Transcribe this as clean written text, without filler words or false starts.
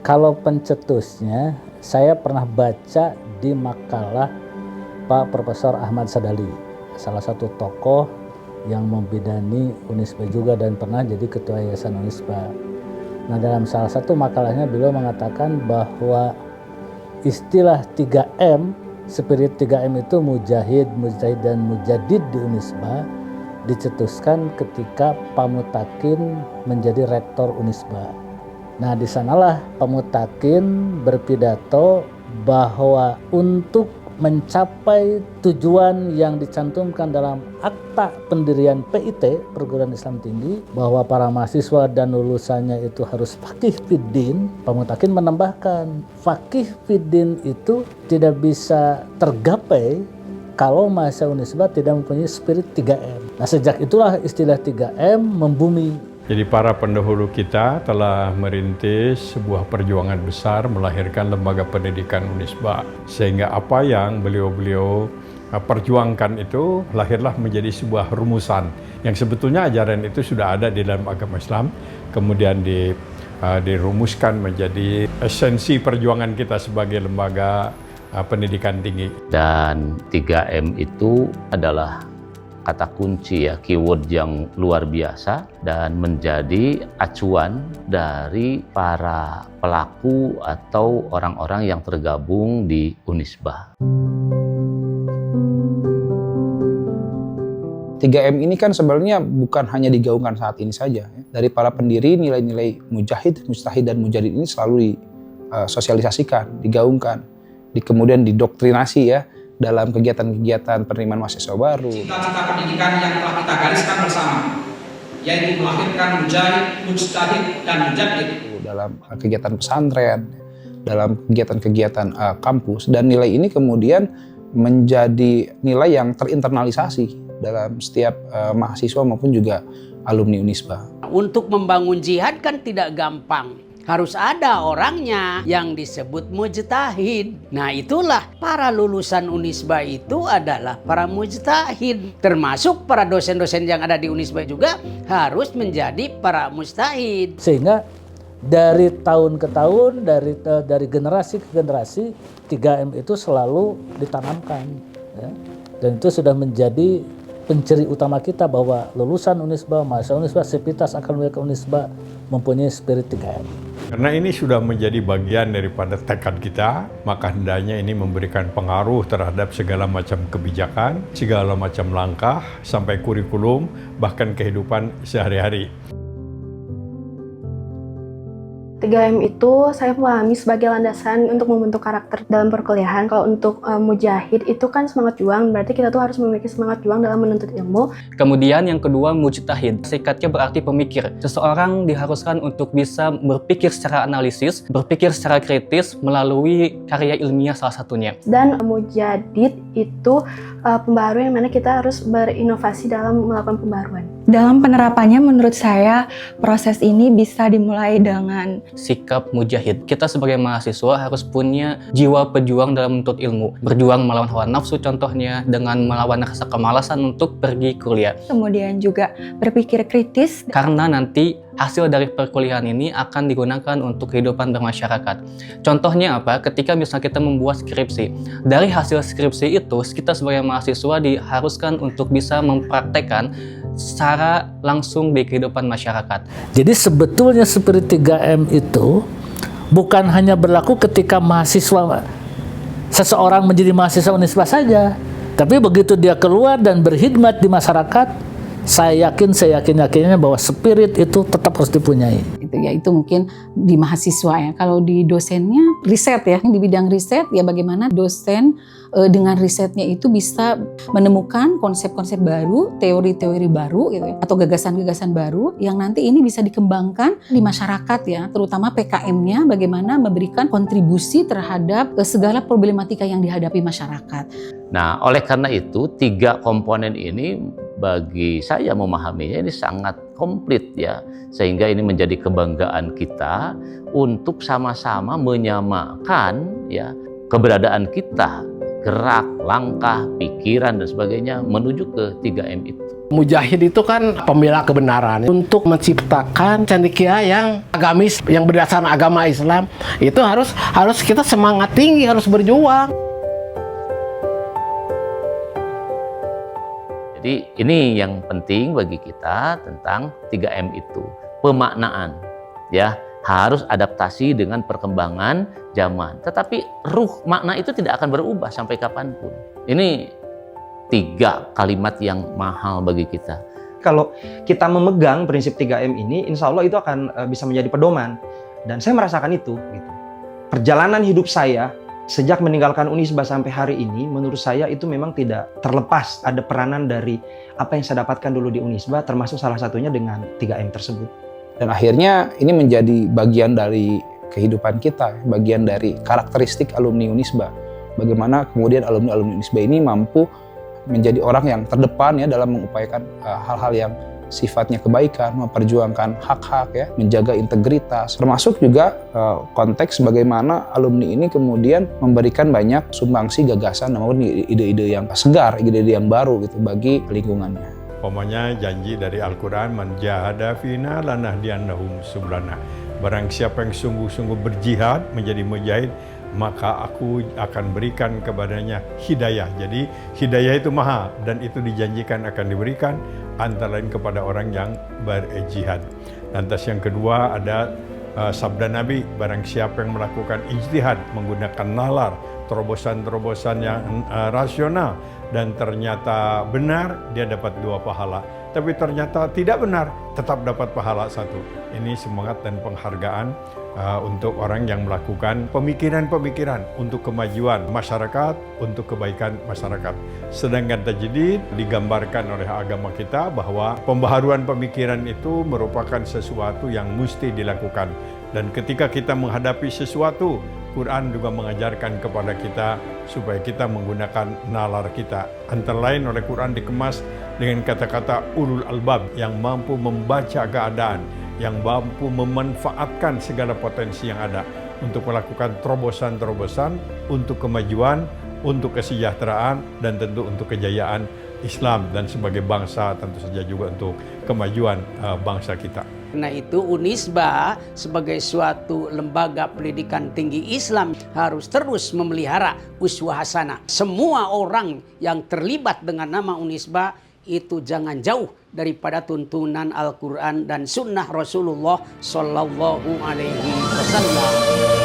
Kalau pencetusnya, saya pernah baca di makalah Pak Profesor Ahmad Sadali, salah satu tokoh yang membidani Unisba juga dan pernah jadi ketua Yayasan Unisba. Nah, dalam salah satu makalahnya beliau mengatakan bahwa istilah 3M, spirit 3M itu mujahid, mujtahid, dan mujadid di Unisba dicetuskan ketika Pak Mutakin menjadi rektor Unisba. Nah, di sanalah Pak Mutakin berpidato bahwa untuk mencapai tujuan yang dicantumkan dalam akta pendirian PIT, Perguruan Islam Tinggi, bahwa para mahasiswa dan lulusannya itu harus faqih fiddin, Pak Mutakin menambahkan, faqih fiddin itu tidak bisa tergapai kalau mahasiswa Unisba tidak mempunyai spirit 3M. Nah, sejak itulah istilah 3M membumi. Jadi para pendahulu kita telah merintis sebuah perjuangan besar melahirkan lembaga pendidikan Unisba. Sehingga apa yang beliau-beliau perjuangkan itu lahirlah menjadi sebuah rumusan. Yang sebetulnya ajaran itu sudah ada di dalam agama Islam. Kemudian dirumuskan menjadi esensi perjuangan kita sebagai lembaga pendidikan tinggi. Dan 3M itu adalah kata kunci ya, keyword yang luar biasa dan menjadi acuan dari para pelaku atau orang-orang yang tergabung di Unisba. 3M ini kan sebenarnya bukan hanya digaungkan saat ini saja. Dari para pendiri, nilai-nilai mujahid, mujtahid, dan mujadid ini selalu disosialisasikan, digaungkan, kemudian didoktrinasi ya, dalam kegiatan-kegiatan penerimaan mahasiswa baru. Cita-cita pendidikan yang telah kita gariskan bersama, yaitu melahirkan mujahid, mujtahid, dan mujaddid. Dalam kegiatan pesantren, dalam kegiatan-kegiatan kampus, dan nilai ini kemudian menjadi nilai yang terinternalisasi dalam setiap mahasiswa maupun juga alumni Unisba. Untuk membangun jihad kan tidak gampang. Harus ada orangnya yang disebut mujtahid. Nah, itulah para lulusan Unisba itu adalah para mujtahid. Termasuk para dosen-dosen yang ada di Unisba juga harus menjadi para mujtahid. Sehingga dari tahun ke tahun, dari generasi ke generasi, 3M itu selalu ditanamkan. Ya. Dan itu sudah menjadi penciri utama kita bahwa lulusan Unisba, mahasiswa Unisba, sivitas akademika Unisba mempunyai spirit 3M. Karena ini sudah menjadi bagian daripada tekad kita, maka hendaknya ini memberikan pengaruh terhadap segala macam kebijakan, segala macam langkah, sampai kurikulum, bahkan kehidupan sehari-hari. 3M itu saya pahami sebagai landasan untuk membentuk karakter dalam perkuliahan. Kalau untuk mujahid itu kan semangat juang, berarti kita tuh harus memiliki semangat juang dalam menuntut ilmu. Kemudian yang kedua, mujtahid. Singkatnya berarti pemikir. Seseorang diharuskan untuk bisa berpikir secara analisis, berpikir secara kritis melalui karya ilmiah salah satunya. Dan mujadid itu pembaharuan yang mana kita harus berinovasi dalam melakukan pembaharuan. Dalam penerapannya menurut saya proses ini bisa dimulai dengan sikap mujahid. Kita sebagai mahasiswa harus punya jiwa pejuang dalam menuntut ilmu. Berjuang melawan hawa nafsu contohnya, dengan melawan rasa kemalasan untuk pergi kuliah. Kemudian juga berpikir kritis. Karena nanti hasil dari perkuliahan ini akan digunakan untuk kehidupan bermasyarakat. Contohnya apa? Ketika misalnya kita membuat skripsi. Dari hasil skripsi itu, kita sebagai mahasiswa diharuskan untuk bisa mempraktekkan secara langsung di kehidupan masyarakat. Jadi sebetulnya spirit 3M itu bukan hanya berlaku ketika mahasiswa seseorang menjadi mahasiswa Unisba saja, tapi begitu dia keluar dan berkhidmat di masyarakat, saya yakinnya bahwa spirit itu tetap harus dipunyai. Itu mungkin di mahasiswa ya. Kalau di dosennya riset ya, di bidang riset ya bagaimana dosen dengan risetnya itu bisa menemukan konsep-konsep baru, teori-teori baru gitu ya, atau gagasan-gagasan baru yang nanti ini bisa dikembangkan di masyarakat ya, terutama PKM-nya bagaimana memberikan kontribusi terhadap segala problematika yang dihadapi masyarakat. Nah, oleh karena itu 3 komponen ini bagi saya memahaminya ini sangat komplit ya, sehingga ini menjadi kebanggaan kita untuk sama-sama menyamakan ya keberadaan kita, gerak, langkah, pikiran dan sebagainya menuju ke 3M itu. Mujahid itu kan pembela kebenaran. Untuk menciptakan cendekia yang agamis, yang berdasarkan agama Islam, itu harus kita semangat tinggi, harus berjuang. Jadi ini yang penting bagi kita tentang 3M itu. Pemaknaan, ya, harus adaptasi dengan perkembangan zaman. Tetapi ruh makna itu tidak akan berubah sampai kapanpun. Ini 3 kalimat yang mahal bagi kita. Kalau kita memegang prinsip 3M ini, insya Allah itu akan bisa menjadi pedoman. Dan saya merasakan itu. Gitu. Perjalanan hidup saya sejak meninggalkan Unisba sampai hari ini, menurut saya itu memang tidak terlepas ada peranan dari apa yang saya dapatkan dulu di Unisba, termasuk salah satunya dengan 3M tersebut. Dan akhirnya ini menjadi bagian dari kehidupan kita, bagian dari karakteristik alumni Unisba. Bagaimana kemudian alumni-alumni Unisba ini mampu menjadi orang yang terdepan ya dalam mengupayakan hal-hal yang sifatnya kebaikan, memperjuangkan hak-hak ya, menjaga integritas, termasuk juga konteks bagaimana alumni ini kemudian memberikan banyak sumbangsi gagasan maupun ide-ide yang segar, ide-ide yang baru gitu bagi lingkungannya. Umpamanya janji dari Al-Quran, man jahada fina lanahdiyannahum sublana. Barang siapa yang sungguh-sungguh berjihad menjadi mujahid, maka aku akan berikan kepadanya hidayah. Jadi hidayah itu maha dan itu dijanjikan akan diberikan antara lain kepada orang yang berjihad. Lantas yang kedua ada sabda Nabi, barang siapa yang melakukan ijtihad menggunakan nalar, terobosan-terobosan yang rasional dan ternyata benar, dia dapat 2 pahala. Tapi ternyata tidak benar, tetap dapat pahala 1. Ini semangat dan penghargaan untuk orang yang melakukan pemikiran-pemikiran untuk kemajuan masyarakat, untuk kebaikan masyarakat. Sedangkan tajdid digambarkan oleh agama kita bahwa pembaharuan pemikiran itu merupakan sesuatu yang mesti dilakukan. Dan ketika kita menghadapi sesuatu, Quran juga mengajarkan kepada kita supaya kita menggunakan nalar kita. Antara lain oleh Quran dikemas dengan kata-kata ulul albab yang mampu membaca keadaan, yang mampu memanfaatkan segala potensi yang ada untuk melakukan terobosan-terobosan untuk kemajuan, untuk kesejahteraan, dan tentu untuk kejayaan Islam dan sebagai bangsa, tentu saja juga untuk kemajuan bangsa kita. Karena itu Unisba sebagai suatu lembaga pendidikan tinggi Islam harus terus memelihara uswah hasanah. Semua orang yang terlibat dengan nama Unisba itu jangan jauh daripada tuntunan Al-Quran dan Sunnah Rasulullah Sallallahu Alaihi Wasallam.